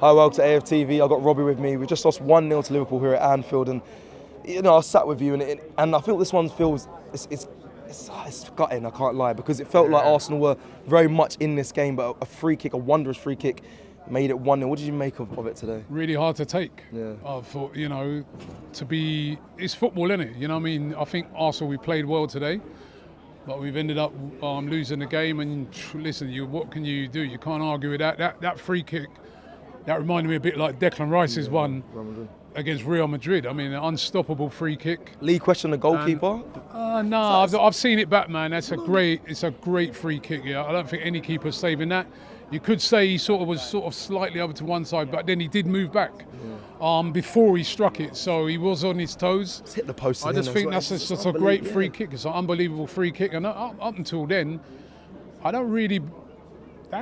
Hi, welcome to AFTV. I got Robbie with me. We just lost 1-0 to Liverpool here at Anfield, and I sat with you, and I feel this one feels it's gutting. I can't lie, because it felt like Arsenal were very much in this game, but a free kick, a wondrous free kick, made it 1-0. What did you make of it today? Really hard to take. Yeah. I thought, it's football, isn't it? I think Arsenal, we played well today, but we've ended up losing the game. And listen, what can you do? You can't argue with that. That free kick, that reminded me a bit like Declan Rice's one against Real Madrid. I mean, an unstoppable free kick. Lee questioned the goalkeeper. No, I've seen it back, man. It's a great free kick. Yeah, I don't think any keeper's saving that. You could say he was slightly over to one side, but then he did move back before he struck it, so he was on his toes. It's hit the post. I just think that's just a great free kick. It's an unbelievable free kick, and up until then, I haven't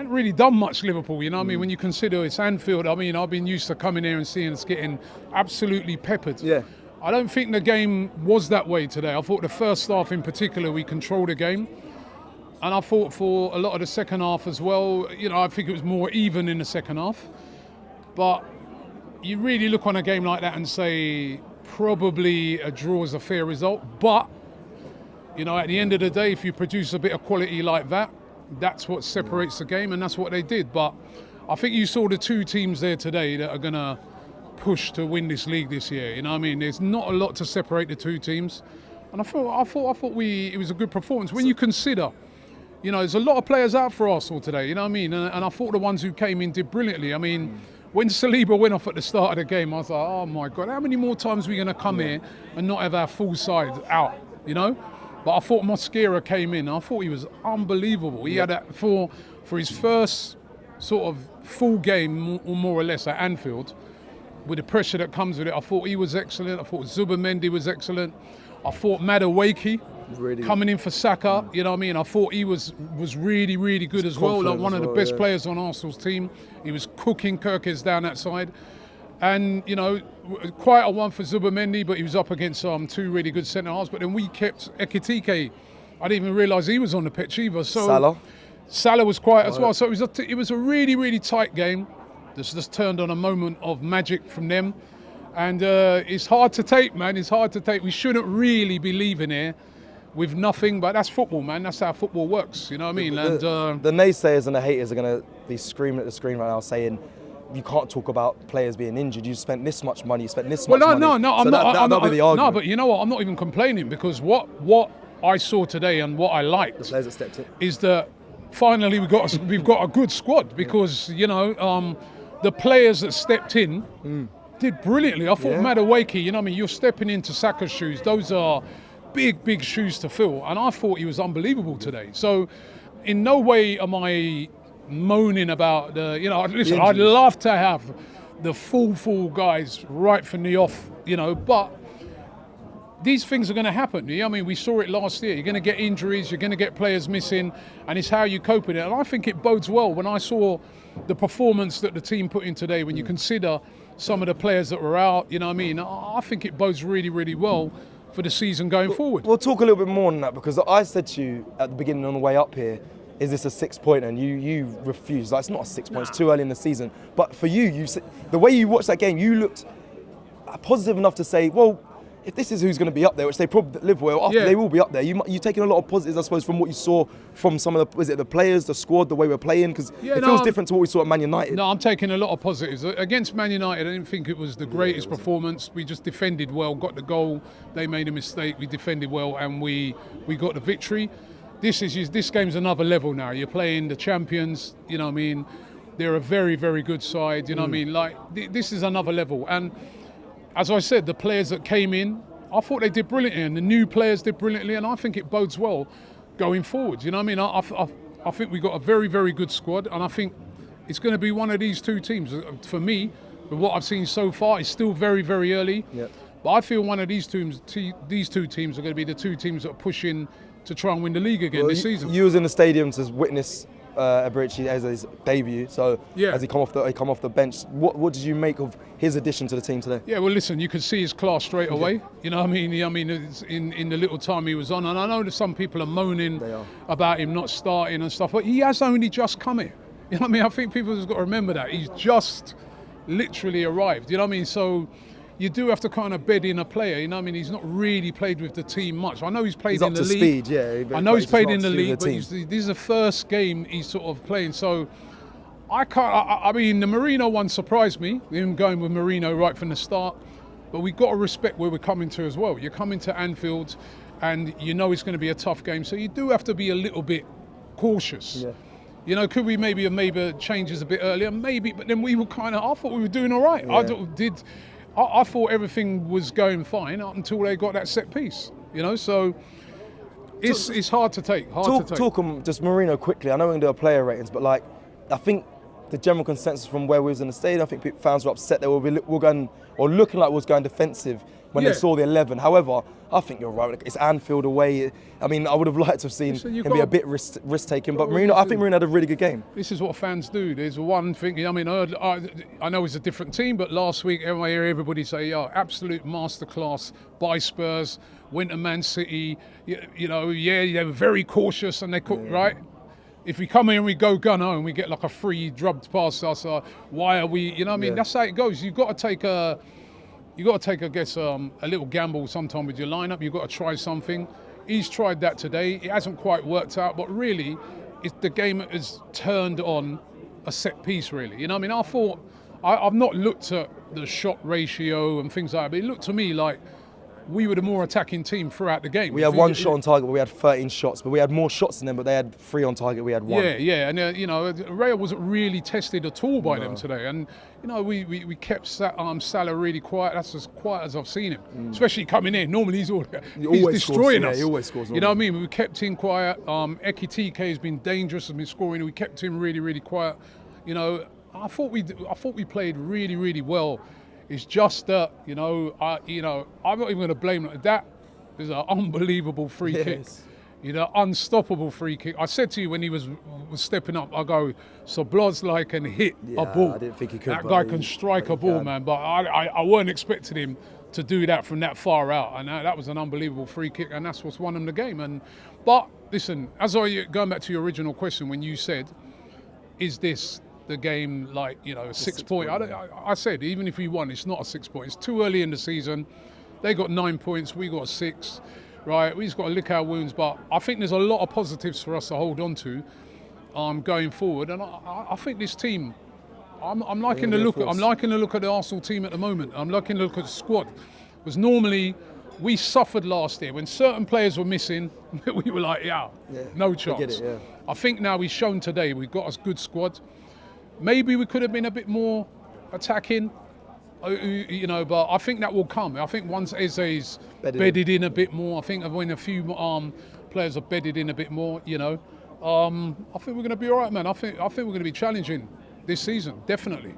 really done much Liverpool. I mean, when you consider it's Anfield, I mean, I've been used to coming here and seeing us getting absolutely peppered. Yeah. I don't think the game was that way today. I thought the first half in particular, we controlled the game. And I thought for a lot of the second half as well, I think it was more even in the second half. But you really look on a game like that and say probably a draw is a fair result. But, at the end of the day, if you produce a bit of quality like that, that's what separates the game, and that's what they did. But I think you saw the two teams there today that are going to push to win this league this year. I mean, there's not a lot to separate the two teams. And I thought it was a good performance. When you consider... there's a lot of players out for Arsenal today, And I thought the ones who came in did brilliantly. I mean, when Saliba went off at the start of the game, I was like, oh my God, how many more times are we going to come here and not have our full side out, But I thought Mosquera came in. I thought he was unbelievable. He had that for his first sort of full game, more or less, at Anfield, with the pressure that comes with it. I thought he was excellent. I thought Zubimendi was excellent. I thought Madueke, coming in for Saka, I thought he was really, really good as well. Like one of the best players on Arsenal's team. He was cooking Kirkes down that side. And, quite a one for Zubimendi, but he was up against two really good centre-halves. But then we kept Ekitike. I didn't even realise he was on the pitch either. So Salah was quiet as well. So it was a really, really tight game. This just turned on a moment of magic from them. And it's hard to take, man. It's hard to take. We shouldn't really be leaving here with nothing, but that's football, man. That's how football works, you know what I mean? The naysayers and the haters are going to be screaming at the screen right now saying, you can't talk about players being injured. You spent this much money, you spent this much money. No, I'm not. That'll be the argument. No, but you know what? I'm not even complaining, because what I saw today and what I liked the players that stepped in is that finally we've got a good squad, because the players that stepped in did brilliantly. I thought Madueke, you're stepping into Saka's shoes. Those are big shoes to fill, and I thought he was unbelievable today. So in no way am I moaning about listen, I'd love to have the full guys right from the off, but these things are going to happen. We saw it last year. You're going to get injuries, you're going to get players missing, and it's how you cope with it. And I think it bodes well when I saw the performance that the team put in today, when you consider some of the players that were out, I think it bodes really, really well for the season going forward. We'll talk a little bit more on that, because I said to you at the beginning on the way up here, is this a 6-pointer? And you refused. Like, it's not a 6 points, it's too early in the season. But for you the way you watched that game, you looked positive enough to say, well, if this is who's going to be up there, which they probably Liverpool, they will be up there. You're taking a lot of positives, I suppose, from what you saw from some of the players, the squad, the way we're playing, because it feels different to what we saw at Man United. No, I'm taking a lot of positives. Against Man United, I didn't think it was the greatest performance. We just defended well, got the goal. They made a mistake. We defended well, and we got the victory. This game's another level now. You're playing the champions. They're a very, very good side. This is another level. And as I said, the players that came in, I thought they did brilliantly, and the new players did brilliantly, and I think it bodes well going forward. I think we got a very, very good squad, and I think it's going to be one of these two teams. For me, with what I've seen so far, it's still very, very early. Yep. But I feel one of these two teams are going to be the two teams that are pushing to try and win the league again this season. You was in the stadium to witness Eberechi as his debut. So as he come off the bench, what did you make of his addition to the team today? Yeah, well, listen, you could see his class straight away. You know what I mean? I mean, it's in the little time he was on, and I know that some people are moaning about him not starting and stuff, but he has only just come here. You know what I mean? I think people have got to remember that he's just literally arrived. You know what I mean? So you do have to kind of bed in a player. You know what I mean? He's not really played with the team much. I know he's played in the league. He's up to speed, yeah. I know he's played in just the not up to speed league, with but the team. this is the first game he's sort of playing. So I can't. I mean, the Marino one surprised me. Him going with Marino right from the start. But we've got to respect where we're coming to as well. You're coming to Anfield, and you know it's going to be a tough game. So you do have to be a little bit cautious. Yeah. You know, could we maybe have made changes a bit earlier? Maybe, but then we were kind of. I thought we were doing all right. Yeah. I thought everything was going fine up until they got that set piece. You know, so it's hard to take. Talk just Marino quickly. I know we're going to do our player ratings, but like, I think the general consensus from where we was in the stadium, I think fans were upset that we're going or looking like we was going defensive when they saw the 11. However, I think you're right. It's Anfield away. I mean, I would have liked to have seen him be a bit risk-taking, but Marino, I think Marino had a really good game. This is what fans do. There's one thing. I mean, I know it's a different team, but last week I hear everybody say, "Oh, absolute masterclass by Spurs. Went to Man City. You know, they were very cautious and they could right." If we come in and we go gunner and we get like a free drubbed past us, why are we? You know what I mean? That's how it goes. You've got to take I guess, a little gamble sometime with your lineup. You've got to try something. He's tried that today. It hasn't quite worked out, but really, the game has turned on a set piece, really. You know what I mean? I've not looked at the shot ratio and things like that, but it looked to me like we were the more attacking team throughout the game. We had one shot on target, but we had 13 shots. But we had more shots than them, but they had 3 on target. We had 1. Yeah, and you know, Real wasn't really tested at all by them today. And you know, we kept Salah really quiet. That's as quiet as I've seen him, especially coming in. Normally he's destroying us. He always scores. You know what I mean? We kept him quiet. Ekitike has been dangerous, has been scoring. We kept him really, really quiet. You know, I thought we played really, really well. It's just that, I'm not even going to blame it. That is an unbelievable free kick. Unstoppable free kick. I said to you when he was stepping up, I go, Soblozlai can hit a ball. I didn't think he could. That guy can strike a ball, man. But I weren't expecting him to do that from that far out. And that was an unbelievable free kick, and that's what's won him the game. But listen, going back to your original question when you said, is this the game like, 6 point? I said, even if we won, it's not a 6 point. It's too early in the season. They got 9 points, we got 6, right? We just got to lick our wounds. But I think there's a lot of positives for us to hold on to going forward. And I think this team, I'm liking the look. I'm liking the look of the Arsenal team at the moment. I'm liking the look of the squad. Because normally we suffered last year when certain players were missing. We were like, no chance. I think now we've shown today we've got a good squad. Maybe we could have been a bit more attacking, but I think that will come. I think once Eze's bedded in a bit more, I think when a few players are bedded in a bit more, I think we're going to be all right, man. I think we're going to be challenging this season, definitely.